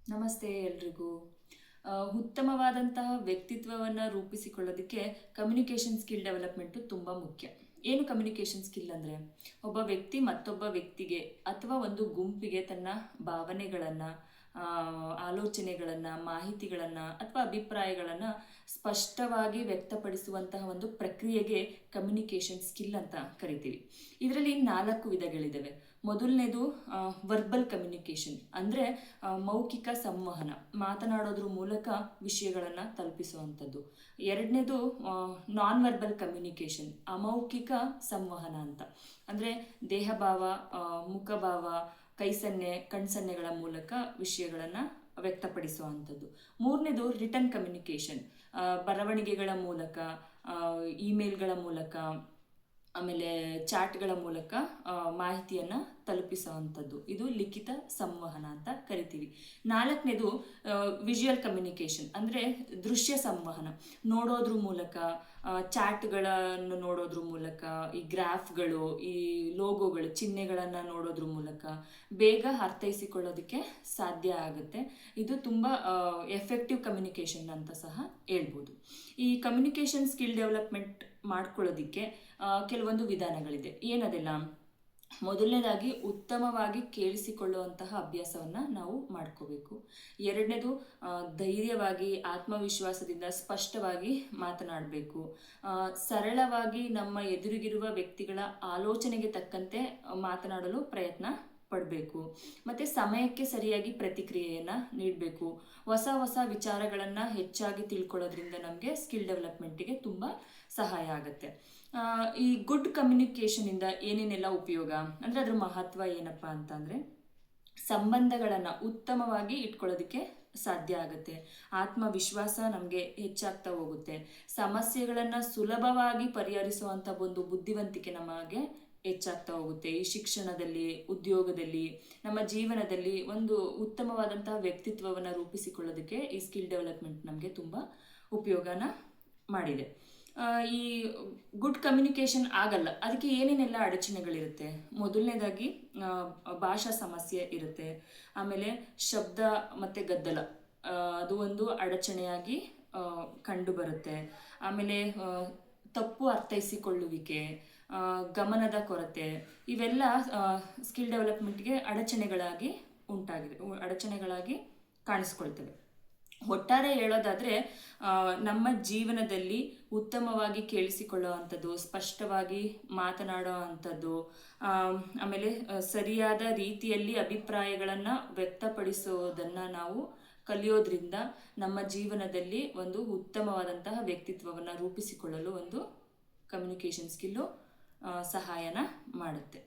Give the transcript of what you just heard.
ನಮಸ್ತೆ ಎಲ್ರಿಗೂ. ಉತ್ತಮವಾದಂತಹ ವ್ಯಕ್ತಿತ್ವವನ್ನು ರೂಪಿಸಿಕೊಳ್ಳೋದಕ್ಕೆ ಕಮ್ಯುನಿಕೇಷನ್ ಸ್ಕಿಲ್ ಡೆವಲಪ್ಮೆಂಟು ತುಂಬ ಮುಖ್ಯ. ಏನು ಕಮ್ಯುನಿಕೇಷನ್ ಸ್ಕಿಲ್ ಅಂದರೆ, ಒಬ್ಬ ವ್ಯಕ್ತಿ ಮತ್ತೊಬ್ಬ ವ್ಯಕ್ತಿಗೆ ಅಥವಾ ಒಂದು ಗುಂಪಿಗೆ ತನ್ನ ಭಾವನೆಗಳನ್ನು, ಆಲೋಚನೆಗಳನ್ನು, ಮಾಹಿತಿಗಳನ್ನು ಅಥವಾ ಅಭಿಪ್ರಾಯಗಳನ್ನು ಸ್ಪಷ್ಟವಾಗಿ ವ್ಯಕ್ತಪಡಿಸುವಂತಹ ಒಂದು ಪ್ರಕ್ರಿಯೆಗೆ ಕಮ್ಯುನಿಕೇಷನ್ ಸ್ಕಿಲ್ ಅಂತ ಕರಿತೀವಿ. ಇದರಲ್ಲಿ 4 ವಿಧಗಳಿದ್ದಾವೆ. ಮೊದಲನೇದು ವರ್ಬಲ್ ಕಮ್ಯುನಿಕೇಷನ್ ಅಂದರೆ ಮೌಖಿಕ ಸಂವಹನ, ಮಾತನಾಡೋದ್ರ ಮೂಲಕ ವಿಷಯಗಳನ್ನು ತಲುಪಿಸುವಂಥದ್ದು. ಎರಡನೇದು ನಾನ್ ವರ್ಬಲ್ ಕಮ್ಯುನಿಕೇಷನ್, ಅಮೌಖಿಕ ಸಂವಹನ ಅಂತ ಅಂದರೆ ದೇಹಭಾವ, ಮುಖಭಾವ, ಕೈಸನ್ನೆ, ಕಣ್ಸನ್ನೆಗಳ ಮೂಲಕ ವಿಷಯಗಳನ್ನು ವ್ಯಕ್ತಪಡಿಸುವಂಥದ್ದು. ಮೂರನೇದು ರಿಟರ್ನ್ ಕಮ್ಯುನಿಕೇಷನ್, ಬರವಣಿಗೆಗಳ ಮೂಲಕ, ಇಮೇಲ್ಗಳ ಮೂಲಕ, ಆಮೇಲೆ ಚಾಟ್ಗಳ ಮೂಲಕ ಮಾಹಿತಿಯನ್ನು ತಲುಪಿಸುವಂಥದ್ದು. ಇದು ಲಿಖಿತ ಸಂವಹನ ಅಂತ ಕರಿತೀವಿ. ನಾಲ್ಕನೇದು ವಿಜುವಲ್ ಕಮ್ಯುನಿಕೇಷನ್ ಅಂದರೆ ದೃಶ್ಯ ಸಂವಹನ, ನೋಡೋದ್ರ ಮೂಲಕ, ಚಾಟ್ಗಳನ್ನು ನೋಡೋದ್ರ ಮೂಲಕ, ಈ ಗ್ರಾಫ್ಗಳು, ಈ ಲೋಗೋಗಳು, ಚಿಹ್ನೆಗಳನ್ನು ನೋಡೋದ್ರ ಮೂಲಕ ಬೇಗ ಅರ್ಥೈಸಿಕೊಳ್ಳೋದಕ್ಕೆ ಸಾಧ್ಯ ಆಗುತ್ತೆ. ಇದು ತುಂಬ ಎಫೆಕ್ಟಿವ್ ಕಮ್ಯುನಿಕೇಷನ್ ಅಂತ ಸಹ ಹೇಳ್ಬೋದು. ಈ ಕಮ್ಯುನಿಕೇಷನ್ ಸ್ಕಿಲ್ ಡೆವಲಪ್ಮೆಂಟ್ ಮಾಡ್ಕೊಳ್ಳೋದಕ್ಕೆ ಕೆಲವೊಂದು ವಿಧಾನಗಳಿದೆ. ಏನದೆಲ್ಲ? ಮೊದಲನೇದಾಗಿ ಉತ್ತಮವಾಗಿ ಕೇಳಿಸಿಕೊಳ್ಳುವಂತಹ ಅಭ್ಯಾಸವನ್ನು ನಾವು ಮಾಡ್ಕೋಬೇಕು. ಎರಡನೇದು ಧೈರ್ಯವಾಗಿ, ಆತ್ಮವಿಶ್ವಾಸದಿಂದ ಸ್ಪಷ್ಟವಾಗಿ ಮಾತನಾಡಬೇಕು. ಸರಳವಾಗಿ ನಮ್ಮ ಎದುರಿಗಿರುವ ವ್ಯಕ್ತಿಗಳ ಆಲೋಚನೆಗೆ ತಕ್ಕಂತೆ ಮಾತನಾಡಲು ಪ್ರಯತ್ನ ಪಡಬೇಕು. ಮತ್ತು ಸಮಯಕ್ಕೆ ಸರಿಯಾಗಿ ಪ್ರತಿಕ್ರಿಯೆಯನ್ನು ನೀಡಬೇಕು. ಹೊಸ ಹೊಸ ವಿಚಾರಗಳನ್ನು ಹೆಚ್ಚಾಗಿ ತಿಳ್ಕೊಳ್ಳೋದ್ರಿಂದ ನಮಗೆ ಸ್ಕಿಲ್ ಡೆವಲಪ್ಮೆಂಟಿಗೆ ತುಂಬ ಸಹಾಯ ಆಗುತ್ತೆ. ಈ ಗುಡ್ ಕಮ್ಯುನಿಕೇಷನಿಂದ ಏನೇನೆಲ್ಲ ಉಪಯೋಗ ಅಂದರೆ ಅದರ ಮಹತ್ವ ಏನಪ್ಪ ಅಂತಂದರೆ, ಸಂಬಂಧಗಳನ್ನು ಉತ್ತಮವಾಗಿ ಇಟ್ಕೊಳ್ಳೋದಕ್ಕೆ ಸಾಧ್ಯ ಆಗುತ್ತೆ. ಆತ್ಮವಿಶ್ವಾಸ ನಮಗೆ ಹೆಚ್ಚಾಗ್ತಾ ಹೋಗುತ್ತೆ. ಸಮಸ್ಯೆಗಳನ್ನು ಸುಲಭವಾಗಿ ಪರಿಹರಿಸುವಂಥ ಒಂದು ಬುದ್ಧಿವಂತಿಕೆ ನಮಗೆ ಹೆಚ್ಚಾಗ್ತಾ ಹೋಗುತ್ತೆ. ಈ ಶಿಕ್ಷಣದಲ್ಲಿ, ಉದ್ಯೋಗದಲ್ಲಿ, ನಮ್ಮ ಜೀವನದಲ್ಲಿ ಒಂದು ಉತ್ತಮವಾದಂತಹ ವ್ಯಕ್ತಿತ್ವವನ್ನು ರೂಪಿಸಿಕೊಳ್ಳೋದಕ್ಕೆ ಈ ಸ್ಕಿಲ್ ಡೆವಲಪ್ಮೆಂಟ್ ನಮಗೆ ತುಂಬ ಉಪಯೋಗನ ಮಾಡಿದೆ. ಈ ಗುಡ್ ಕಮ್ಯುನಿಕೇಷನ್ ಆಗಲ್ಲ, ಅದಕ್ಕೆ ಏನೇನೆಲ್ಲ ಅಡಚಣೆಗಳಿರುತ್ತೆ? ಮೊದಲನೇದಾಗಿ ಭಾಷಾ ಸಮಸ್ಯೆ ಇರುತ್ತೆ. ಆಮೇಲೆ ಶಬ್ದ ಮತ್ತು ಗದ್ದಲ, ಅದು ಒಂದು ಅಡಚಣೆಯಾಗಿ ಕಂಡು ಬರುತ್ತೆ. ಆಮೇಲೆ ತಪ್ಪು ಅರ್ಥೈಸಿಕೊಳ್ಳುವಿಕೆ, ಗಮನದ ಕೊರತೆ, ಇವೆಲ್ಲ ಸ್ಕಿಲ್ ಡೆವಲಪ್ಮೆಂಟ್ಗೆ ಅಡಚಣೆಗಳಾಗಿ ಕಾಣಿಸ್ಕೊಳ್ತವೆ. ಒಟ್ಟಾರೆ ಹೇಳೋದಾದರೆ, ನಮ್ಮ ಜೀವನದಲ್ಲಿ ಉತ್ತಮವಾಗಿ ಕೇಳಿಸಿಕೊಳ್ಳುವಂಥದ್ದು, ಸ್ಪಷ್ಟವಾಗಿ ಮಾತನಾಡೋ ಅಂಥದ್ದು, ಆಮೇಲೆ ಸರಿಯಾದ ರೀತಿಯಲ್ಲಿ ಅಭಿಪ್ರಾಯಗಳನ್ನು ವ್ಯಕ್ತಪಡಿಸೋದನ್ನು ನಾವು ಕಲಿಯೋದ್ರಿಂದ ನಮ್ಮ ಜೀವನದಲ್ಲಿ ಒಂದು ಉತ್ತಮವಾದಂತಹ ವ್ಯಕ್ತಿತ್ವವನ್ನು ರೂಪಿಸಿಕೊಳ್ಳಲು ಒಂದು ಕಮ್ಯುನಿಕೇಷನ್ ಸ್ಕಿಲ್ಲು ಸಹಾಯನ ಮಾಡುತ್ತೆ.